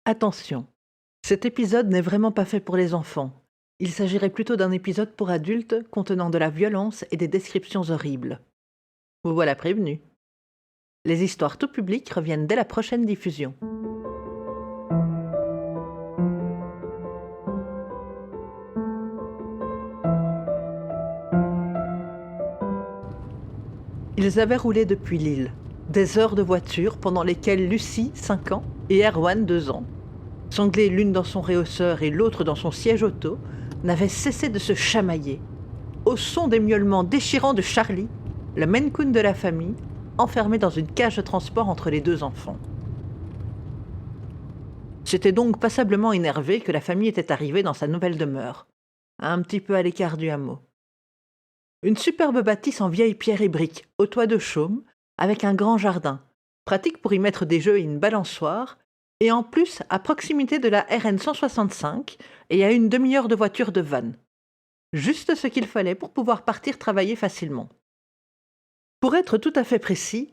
Attention, cet épisode n'est vraiment pas fait pour les enfants. Il s'agirait plutôt d'un épisode pour adultes contenant de la violence et des descriptions horribles. Vous voilà prévenus. Les histoires tout public reviennent dès la prochaine diffusion. Ils avaient roulé depuis Lille, des heures de voiture pendant lesquelles Lucie, 5 ans, et Erwan, 2 ans, sanglés l'une dans son réhausseur et l'autre dans son siège auto, n'avaient cessé de se chamailler, au son des miaulements déchirants de Charlie, le Maine Coon de la famille, enfermé dans une cage de transport entre les deux enfants. C'était donc passablement énervé que la famille était arrivée dans sa nouvelle demeure, un petit peu à l'écart du hameau. Une superbe bâtisse en vieille pierre et briques, au toit de chaume, avec un grand jardin, pratique pour y mettre des jeux et une balançoire, et en plus à proximité de la RN 165 et à une demi-heure de voiture de Vannes. Juste ce qu'il fallait pour pouvoir partir travailler facilement. Pour être tout à fait précis,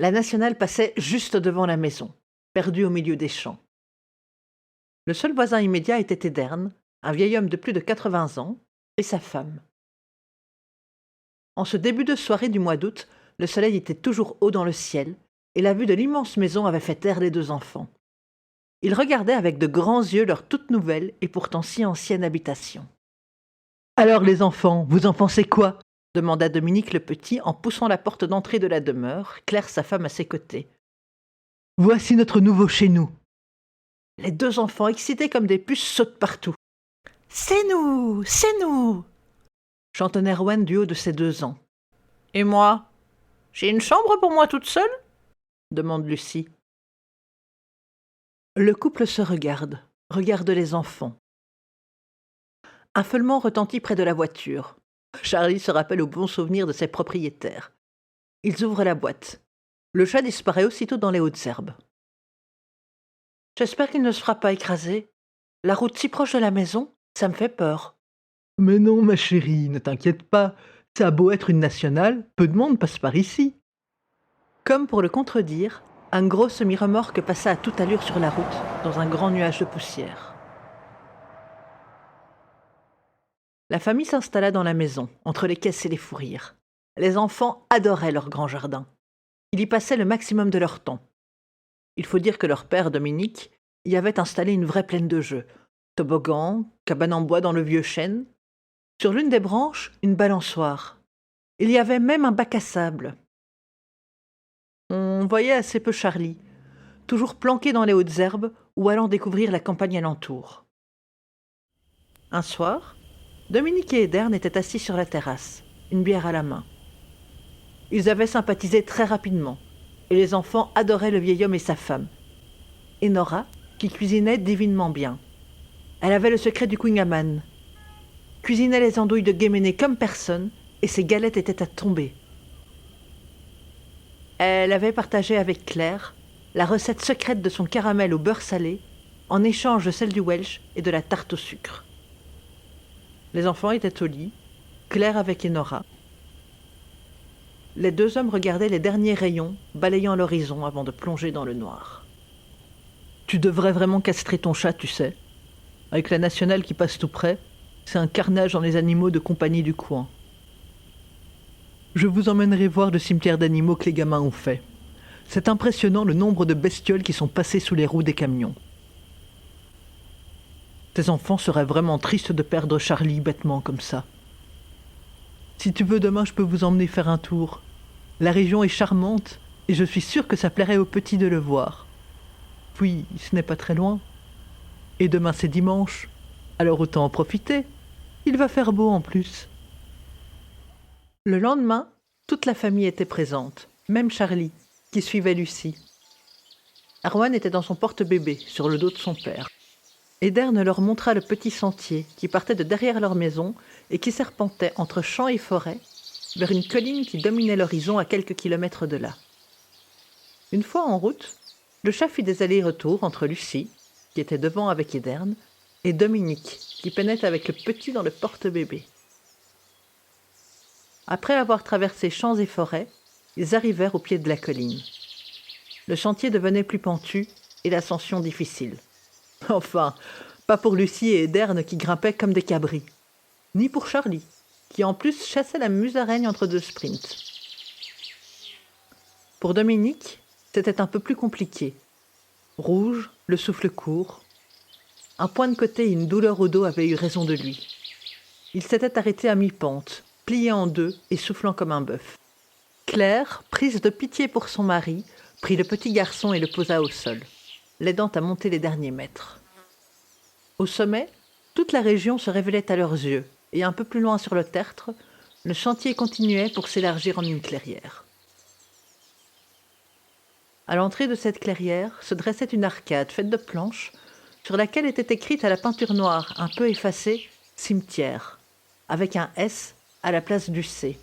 la nationale passait juste devant la maison, perdue au milieu des champs. Le seul voisin immédiat était Edern, un vieil homme de plus de 80 ans, et sa femme. En ce début de soirée du mois d'août, le soleil était toujours haut dans le ciel, et la vue de l'immense maison avait fait taire les deux enfants. Ils regardaient avec de grands yeux leur toute nouvelle et pourtant si ancienne habitation. « Alors les enfants, vous en pensez quoi ?» demanda Dominique le petit en poussant la porte d'entrée de la demeure, Claire sa femme à ses côtés. « Voici notre nouveau chez nous. » Les deux enfants, excités comme des puces, sautent partout. « C'est nous, c'est nous !» chantonne Erwan du haut de ses 2 ans. « Et moi, j'ai une chambre pour moi toute seule ?» demande Lucie. Le couple se regarde les enfants. Un feulement retentit près de la voiture. Charlie se rappelle au bon souvenir de ses propriétaires. Ils ouvrent la boîte. Le chat disparaît aussitôt dans les hautes herbes. « J'espère qu'il ne se fera pas écraser. La route si proche de la maison, ça me fait peur. » « Mais non, ma chérie, ne t'inquiète pas. Ça a beau être une nationale, peu de monde passe par ici. » Comme pour le contredire, un gros semi-remorque passa à toute allure sur la route, dans un grand nuage de poussière. La famille s'installa dans la maison, entre les caisses et les fous rires. Les enfants adoraient leur grand jardin. Ils y passaient le maximum de leur temps. Il faut dire que leur père, Dominique, y avait installé une vraie plaine de jeux. Toboggan, cabane en bois dans le vieux chêne. Sur l'une des branches, une balançoire. Il y avait même un bac à sable. On voyait assez peu Charlie, toujours planqué dans les hautes herbes ou allant découvrir la campagne alentour. Un soir, Dominique et Edern étaient assis sur la terrasse, une bière à la main. Ils avaient sympathisé très rapidement, et les enfants adoraient le vieil homme et sa femme. Et Nora, qui cuisinait divinement bien. Elle avait le secret du Queen cuisinait les andouilles de Guéméné comme personne, et ses galettes étaient à tomber. Elle avait partagé avec Claire la recette secrète de son caramel au beurre salé, en échange de celle du Welsh et de la tarte au sucre. Les enfants étaient au lit, Claire avec Enora. Les 2 hommes regardaient les derniers rayons, balayant l'horizon avant de plonger dans le noir. « Tu devrais vraiment castrer ton chat, tu sais. Avec la nationale qui passe tout près, c'est un carnage dans les animaux de compagnie du coin. Je vous emmènerai voir le cimetière d'animaux que les gamins ont fait. C'est impressionnant le nombre de bestioles qui sont passées sous les roues des camions. Tes enfants seraient vraiment tristes de perdre Charlie bêtement comme ça. Si tu veux, demain, je peux vous emmener faire un tour. La région est charmante et je suis sûre que ça plairait aux petits de le voir. Puis, ce n'est pas très loin. Et demain, c'est dimanche. Alors autant en profiter. Il va faire beau en plus. » Le lendemain, toute la famille était présente, même Charlie, qui suivait Lucie. Erwan était dans son porte-bébé, sur le dos de son père. Edern leur montra le petit sentier qui partait de derrière leur maison et qui serpentait entre champs et forêts vers une colline qui dominait l'horizon à quelques kilomètres de là. Une fois en route, le chat fit des allers-retours entre Lucie, qui était devant avec Edern, et Dominique, qui peinait avec le petit dans le porte-bébé. Après avoir traversé champs et forêts, ils arrivèrent au pied de la colline. Le sentier devenait plus pentu et l'ascension difficile. Enfin, pas pour Lucie et Ederne qui grimpaient comme des cabris, ni pour Charlie, qui en plus chassait la musaraigne entre deux sprints. Pour Dominique, c'était un peu plus compliqué. Rouge, le souffle court. Un point de côté et une douleur au dos avaient eu raison de lui. Il s'était arrêté à mi-pente, plié en deux et soufflant comme un bœuf. Claire, prise de pitié pour son mari, prit le petit garçon et le posa au sol, l'aidant à monter les derniers mètres. Au sommet, toute la région se révélait à leurs yeux, et un peu plus loin sur le tertre, le chantier continuait pour s'élargir en une clairière. À l'entrée de cette clairière se dressait une arcade faite de planches, sur laquelle était écrite à la peinture noire, un peu effacée, « Cimetière », avec un S à la place du C.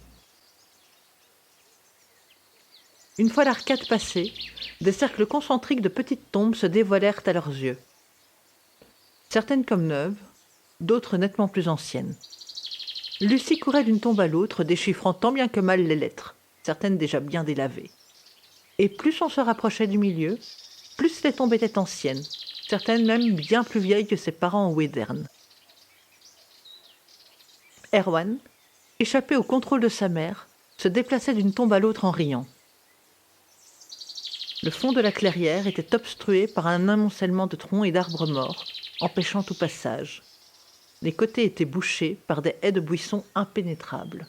Une fois l'arcade passée, des cercles concentriques de petites tombes se dévoilèrent à leurs yeux. Certaines comme neuves, d'autres nettement plus anciennes. Lucie courait d'une tombe à l'autre, déchiffrant tant bien que mal les lettres, certaines déjà bien délavées. Et plus on se rapprochait du milieu, plus les tombes étaient anciennes, certaines même bien plus vieilles que ses parents ou Ederne. Erwan, échappé au contrôle de sa mère, se déplaçait d'une tombe à l'autre en riant. Le fond de la clairière était obstrué par un amoncellement de troncs et d'arbres morts, empêchant tout passage. Les côtés étaient bouchés par des haies de buissons impénétrables.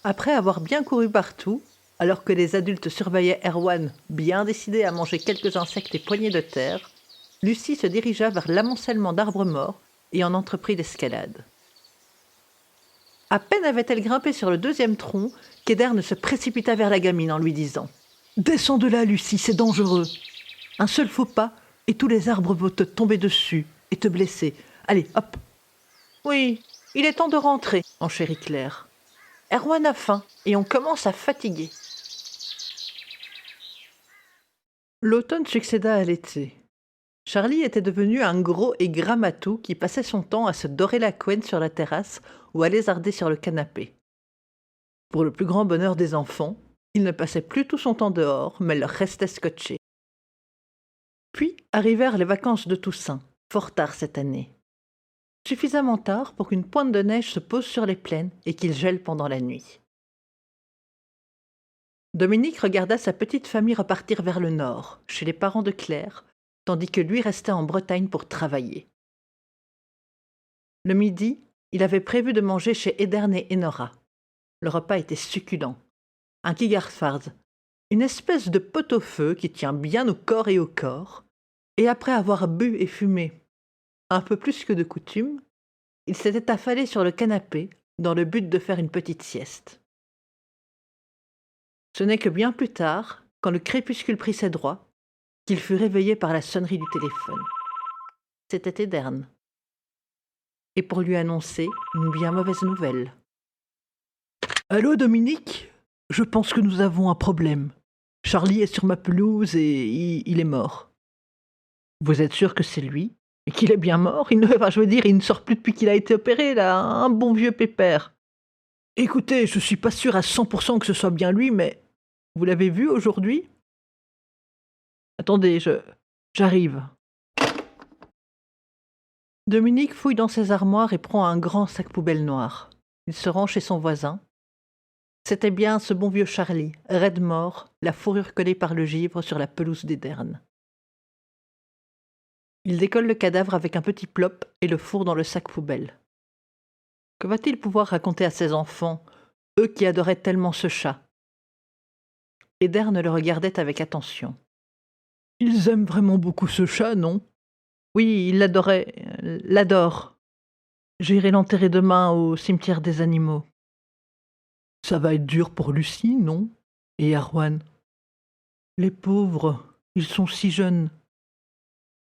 Après avoir bien couru partout, alors que les adultes surveillaient Erwan, bien décidé à manger quelques insectes et poignées de terre, Lucie se dirigea vers l'amoncellement d'arbres morts et en entreprit l'escalade. À peine avait-elle grimpé sur le deuxième tronc qu'Ederne se précipita vers la gamine en lui disant « Descends de là, Lucie, c'est dangereux. Un seul faux pas et tous les arbres vont te tomber dessus et te blesser. Allez, hop !»« Oui, il est temps de rentrer, enchérit Claire. Erwan a faim et on commence à fatiguer. » L'automne succéda à l'été. Charlie était devenu un gros et gras matou qui passait son temps à se dorer la couenne sur la terrasse ou à lézarder sur le canapé. Pour le plus grand bonheur des enfants, il ne passait plus tout son temps dehors, mais leur restait scotché. Puis arrivèrent les vacances de Toussaint, fort tard cette année. Suffisamment tard pour qu'une pointe de neige se pose sur les plaines et qu'il gèle pendant la nuit. Dominique regarda sa petite famille repartir vers le nord, chez les parents de Claire, tandis que lui restait en Bretagne pour travailler. Le midi, il avait prévu de manger chez Ederne et Enora. Le repas était succulent. Un kigarfard, une espèce de pot-au-feu qui tient bien au corps et au corps, et après avoir bu et fumé un peu plus que de coutume, il s'était affalé sur le canapé dans le but de faire une petite sieste. Ce n'est que bien plus tard, quand le crépuscule prit ses droits, qu'il fut réveillé par la sonnerie du téléphone. C'était Ederne. Et pour lui annoncer une bien mauvaise nouvelle. « Allô, Dominique ? Je pense que nous avons un problème. Charlie est sur ma pelouse et il est mort. »« Vous êtes sûr que c'est lui ? Et qu'il est bien mort ? Il ne sort plus depuis qu'il a été opéré, là, un bon vieux pépère. »« Écoutez, je suis pas sûr à 100% que ce soit bien lui, mais vous l'avez vu aujourd'hui ? » ?»« Attendez, j'arrive. » Dominique fouille dans ses armoires et prend un grand sac poubelle noir. Il se rend chez son voisin. C'était bien ce bon vieux Charlie, raide mort, la fourrure collée par le givre sur la pelouse d'Ederne. Il décolle le cadavre avec un petit plop et le fourre dans le sac poubelle. Que va-t-il pouvoir raconter à ses enfants, eux qui adoraient tellement ce chat ? Ederne le regardait avec attention. « Ils aiment vraiment beaucoup ce chat, non ? » ?»« Oui, ils l'adorent. J'irai l'enterrer demain au cimetière des animaux. » »« Ça va être dur pour Lucie, non ? Et Erwan ? Les pauvres, ils sont si jeunes. »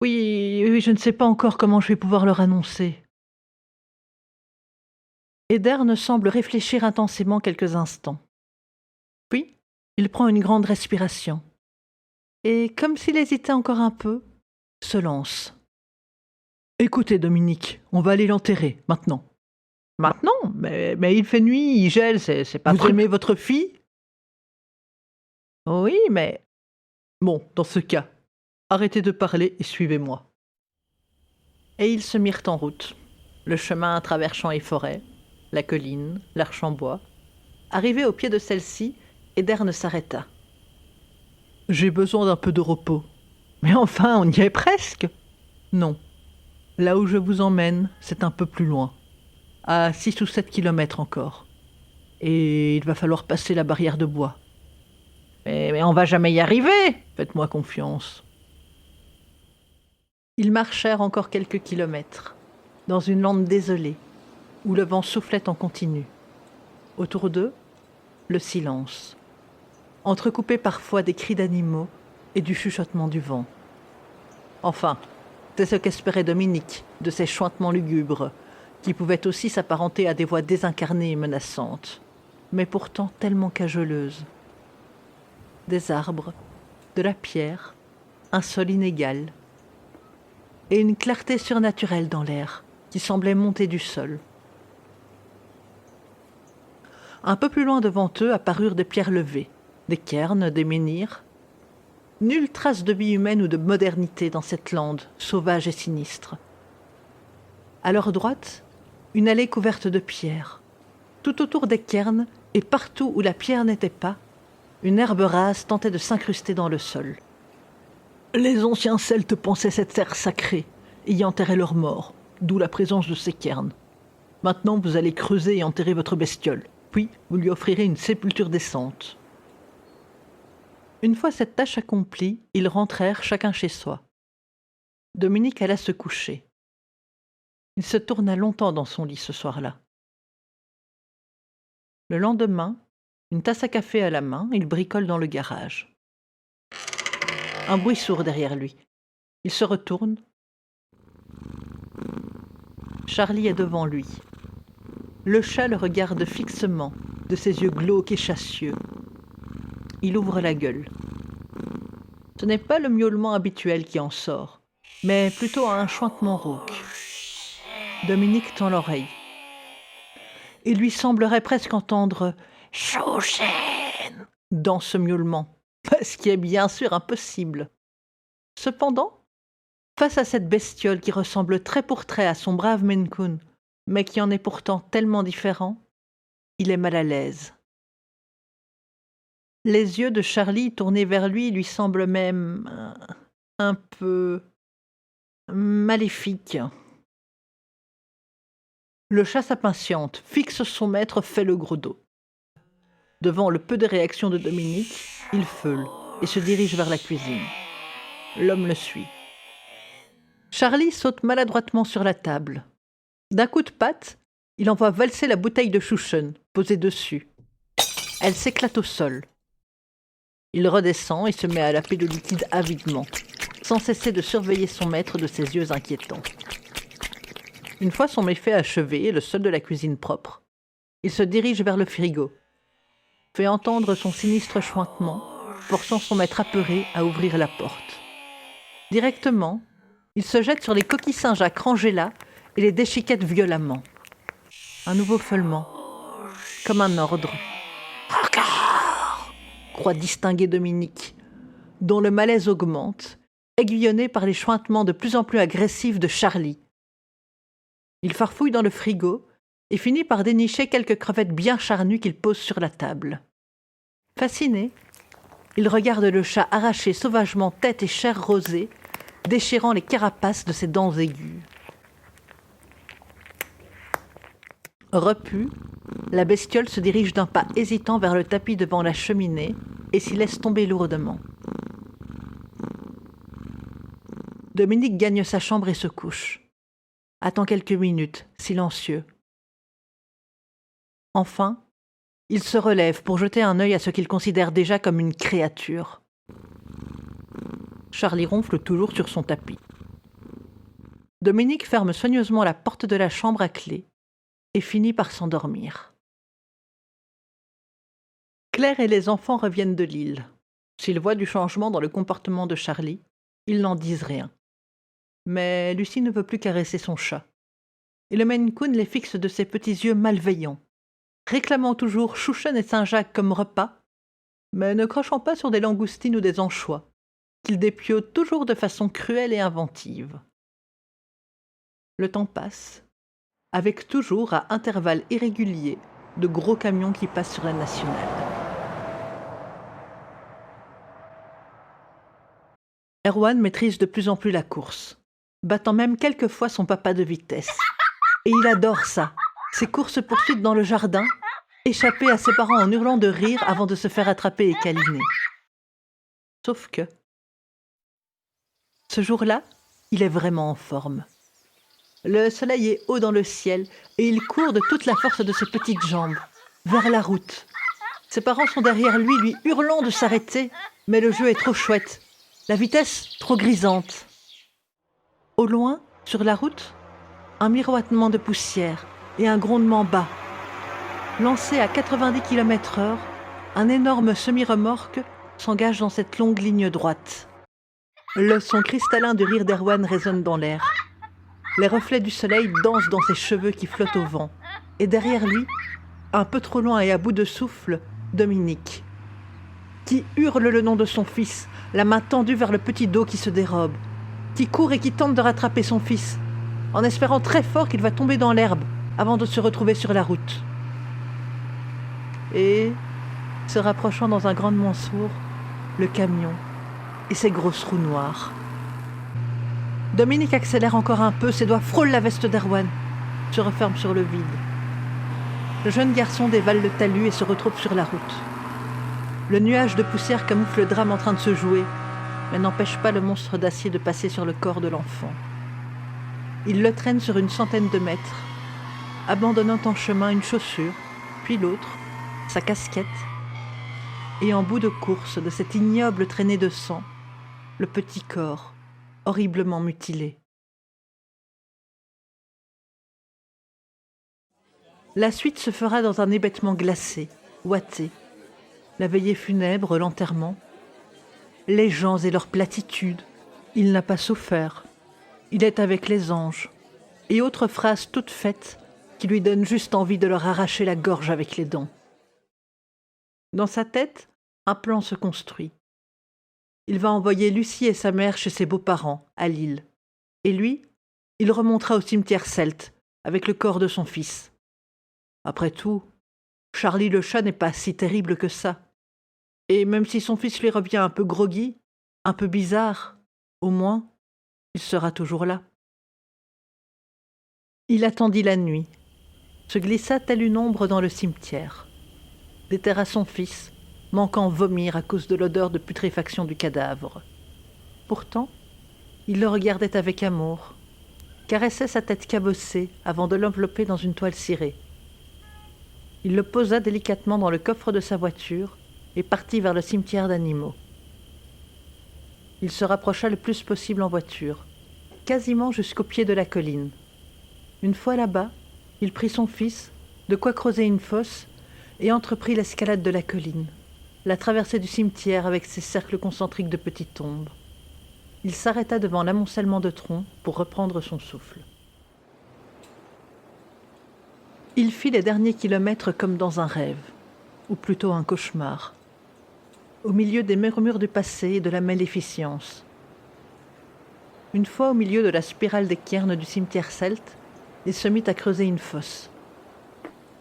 Oui, je ne sais pas encore comment je vais pouvoir leur annoncer. » Ederne semble réfléchir intensément quelques instants. Puis, il prend une grande respiration. Et, comme s'il hésitait encore un peu, se lance. « Écoutez, Dominique, on va aller l'enterrer, maintenant. »« Maintenant ? Mais il fait nuit, il gèle, c'est pas... Vous aimez votre fille ? » ?»« Oui, mais... Bon, dans ce cas, Arrêtez de parler et suivez-moi. » Et ils se mirent en route, le chemin à travers champs et forêts, la colline, l'arche en bois. Arrivé au pied de celle-ci, Edern s'arrêta. « J'ai besoin d'un peu de repos. »« Mais enfin, on y est presque !»« Non. Là où je vous emmène, c'est un peu plus loin. À 6 ou 7 kilomètres encore. Et il va falloir passer la barrière de bois. »« Mais on va jamais y arriver ! Faites-moi confiance. » Ils marchèrent encore quelques kilomètres, dans une lande désolée, où le vent soufflait en continu. Autour d'eux, le silence, entrecoupé parfois des cris d'animaux et du chuchotement du vent. Enfin, c'est ce qu'espérait Dominique de ces chuintements lugubres, qui pouvaient aussi s'apparenter à des voix désincarnées et menaçantes, mais pourtant tellement cajoleuses. Des arbres, de la pierre, un sol inégal, et une clarté surnaturelle dans l'air, qui semblait monter du sol. Un peu plus loin devant eux apparurent des pierres levées, des cairns, des menhirs. Nulle trace de vie humaine ou de modernité dans cette lande, sauvage et sinistre. À leur droite, une allée couverte de pierres. Tout autour des cairns, et partout où la pierre n'était pas, une herbe rase tentait de s'incruster dans le sol. Les anciens Celtes pensaient cette terre sacrée et y enterraient leurs morts, d'où la présence de ces cairns. Maintenant, vous allez creuser et enterrer votre bestiole, puis vous lui offrirez une sépulture décente. Une fois cette tâche accomplie, ils rentrèrent chacun chez soi. Dominique alla se coucher. Il se tourna longtemps dans son lit ce soir-là. Le lendemain, une tasse à café à la main, il bricole dans le garage. Un bruit sourd derrière lui. Il se retourne. Charlie est devant lui. Le chat le regarde fixement, de ses yeux glauques et chassieux. Il ouvre la gueule. Ce n'est pas le miaulement habituel qui en sort, mais plutôt un chuintement rauque. Dominique tend l'oreille. Il lui semblerait presque entendre « Chouchen » dans ce miaulement, ce qui est bien sûr impossible. Cependant, face à cette bestiole qui ressemble trait pour trait à son brave Maine Coon, mais qui en est pourtant tellement différent, il est mal à l'aise. Les yeux de Charlie tournés vers lui semblent même un peu maléfiques. Le chat s'impatiente, fixe son maître, fait le gros dos. Devant le peu de réaction de Dominique, il feule et se dirige vers la cuisine. L'homme le suit. Charlie saute maladroitement sur la table. D'un coup de patte, il envoie valser la bouteille de Chouchen, posée dessus. Elle s'éclate au sol. Il redescend et se met à laper le liquide avidement, sans cesser de surveiller son maître de ses yeux inquiétants. Une fois son méfait achevé et le sol de la cuisine propre, il se dirige vers le frigo, fait entendre son sinistre chuintement, forçant son maître apeuré à ouvrir la porte. Directement, il se jette sur les coquilles Saint-Jacques rangées là et les déchiquette violemment. Un nouveau feulement, comme un ordre. « Encore !» croit distinguer Dominique, dont le malaise augmente, aiguillonné par les chuintements de plus en plus agressifs de Charlie. Il farfouille dans le frigo et finit par dénicher quelques crevettes bien charnues qu'il pose sur la table. Fasciné, il regarde le chat arracher sauvagement tête et chair rosée, déchirant les carapaces de ses dents aiguës. Repue, la bestiole se dirige d'un pas hésitant vers le tapis devant la cheminée et s'y laisse tomber lourdement. Dominique gagne sa chambre et se couche. Attend quelques minutes, silencieux. Enfin, il se relève pour jeter un œil à ce qu'il considère déjà comme une créature. Charlie ronfle toujours sur son tapis. Dominique ferme soigneusement la porte de la chambre à clé et finit par s'endormir. Claire et les enfants reviennent de l'île. S'ils voient du changement dans le comportement de Charlie, ils n'en disent rien. Mais Lucie ne veut plus caresser son chat. Et le Maine Coon les fixe de ses petits yeux malveillants, réclamant toujours Chouchen et Saint-Jacques comme repas, mais ne crochant pas sur des langoustines ou des anchois, qu'il dépiote toujours de façon cruelle et inventive. Le temps passe, avec toujours à intervalles irréguliers de gros camions qui passent sur la nationale. Erwan maîtrise de plus en plus la course, battant même quelquefois son papa de vitesse. Et il adore ça, ces courses-poursuites dans le jardin, échapper à ses parents en hurlant de rire avant de se faire attraper et câliner. Sauf que, ce jour-là, il est vraiment en forme. Le soleil est haut dans le ciel et il court de toute la force de ses petites jambes, vers la route. Ses parents sont derrière lui hurlant de s'arrêter, mais le jeu est trop chouette, la vitesse trop grisante. Au loin, sur la route, un miroitement de poussière et un grondement bas. Lancé à 90 km/h, un énorme semi-remorque s'engage dans cette longue ligne droite. Le son cristallin du rire d'Erwan résonne dans l'air. Les reflets du soleil dansent dans ses cheveux qui flottent au vent. Et derrière lui, un peu trop loin et à bout de souffle, Dominique, qui hurle le nom de son fils, la main tendue vers le petit dos qui se dérobe, qui court et qui tente de rattraper son fils, en espérant très fort qu'il va tomber dans l'herbe avant de se retrouver sur la route. Et, se rapprochant dans un grandement sourd, le camion et ses grosses roues noires. Dominique accélère encore un peu, ses doigts frôlent la veste d'Erwan, se referment sur le vide. Le jeune garçon dévale le talus et se retrouve sur la route. Le nuage de poussière camoufle le drame en train de se jouer, mais n'empêche pas le monstre d'acier de passer sur le corps de l'enfant. Il le traîne sur une centaine de mètres, abandonnant en chemin une chaussure, puis l'autre, sa casquette, et en bout de course de cette ignoble traînée de sang, le petit corps, horriblement mutilé. La suite se fera dans un hébétement glacé, ouaté. La veillée funèbre, l'enterrement. Les gens et leurs platitudes. Il n'a pas souffert. Il est avec les anges. Et autres phrases toutes faites qui lui donnent juste envie de leur arracher la gorge avec les dents. Dans sa tête, un plan se construit. Il va envoyer Lucie et sa mère chez ses beaux-parents, à Lille. Et lui, il remontera au cimetière celte, avec le corps de son fils. Après tout, Charlie le chat n'est pas si terrible que ça. Et même si son fils lui revient un peu groggy, un peu bizarre, au moins, il sera toujours là. Il attendit la nuit, se glissa telle une ombre dans le cimetière, déterra son fils, manquant vomir à cause de l'odeur de putréfaction du cadavre. Pourtant, il le regardait avec amour, caressait sa tête cabossée avant de l'envelopper dans une toile cirée. Il le posa délicatement dans le coffre de sa voiture et partit vers le cimetière d'animaux. Il se rapprocha le plus possible en voiture, quasiment jusqu'au pied de la colline. Une fois là-bas, il prit son fils, de quoi creuser une fosse, et entreprit l'escalade de la colline, la traversée du cimetière avec ses cercles concentriques de petites tombes. Il s'arrêta devant l'amoncellement de troncs pour reprendre son souffle. Il fit les derniers kilomètres comme dans un rêve, ou plutôt un cauchemar, au milieu des murmures du passé et de la maléficence. Une fois au milieu de la spirale des cairns du cimetière celte, il se mit à creuser une fosse.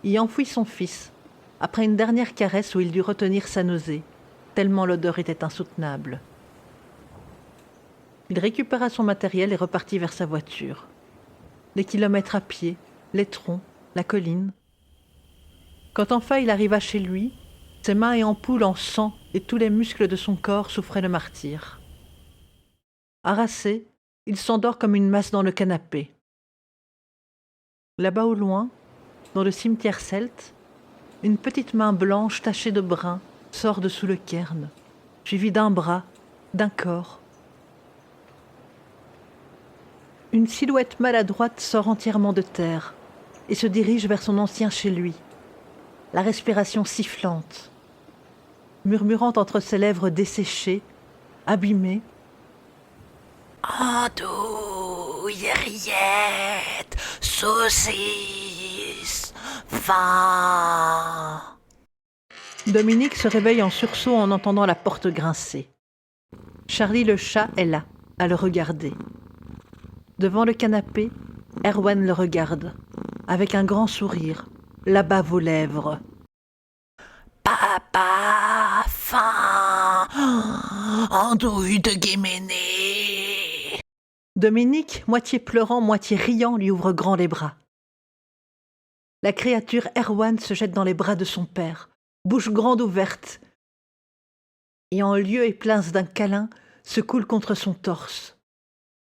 Y enfouit son fils, après une dernière caresse où il dut retenir sa nausée, tellement l'odeur était insoutenable. Il récupéra son matériel et repartit vers sa voiture. Les kilomètres à pied, les troncs, la colline. Quand enfin il arriva chez lui, ses mains et ampoules en sang et tous les muscles de son corps souffraient le martyre. Harassé, il s'endort comme une masse dans le canapé. Là-bas au loin, dans le cimetière celte, une petite main blanche tachée de brun sort de sous le cairn, suivie d'un bras, d'un corps. Une silhouette maladroite sort entièrement de terre et se dirige vers son ancien chez lui, la respiration sifflante, murmurant entre ses lèvres desséchées, abîmées. « Andouille, rillettes, saucisses, vin !» Dominique se réveille en sursaut en entendant la porte grincer. Charlie le chat est là, à le regarder. Devant le canapé, Erwan le regarde, avec un grand sourire, la bave aux lèvres. Papa, faim, andouille de Guéménée. Dominique, moitié pleurant, moitié riant, lui ouvre grand les bras. La créature Erwan se jette dans les bras de son père, bouche grande ouverte, et en lieu et place d'un câlin, se coule contre son torse,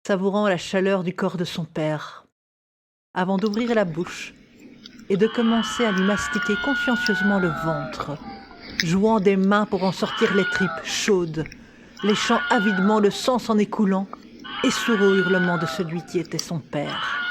savourant la chaleur du corps de son père, avant d'ouvrir la bouche et de commencer à lui mastiquer consciencieusement le ventre, jouant des mains pour en sortir les tripes chaudes, léchant avidement le sang s'en écoulant, et sourd au hurlement de celui qui était son père.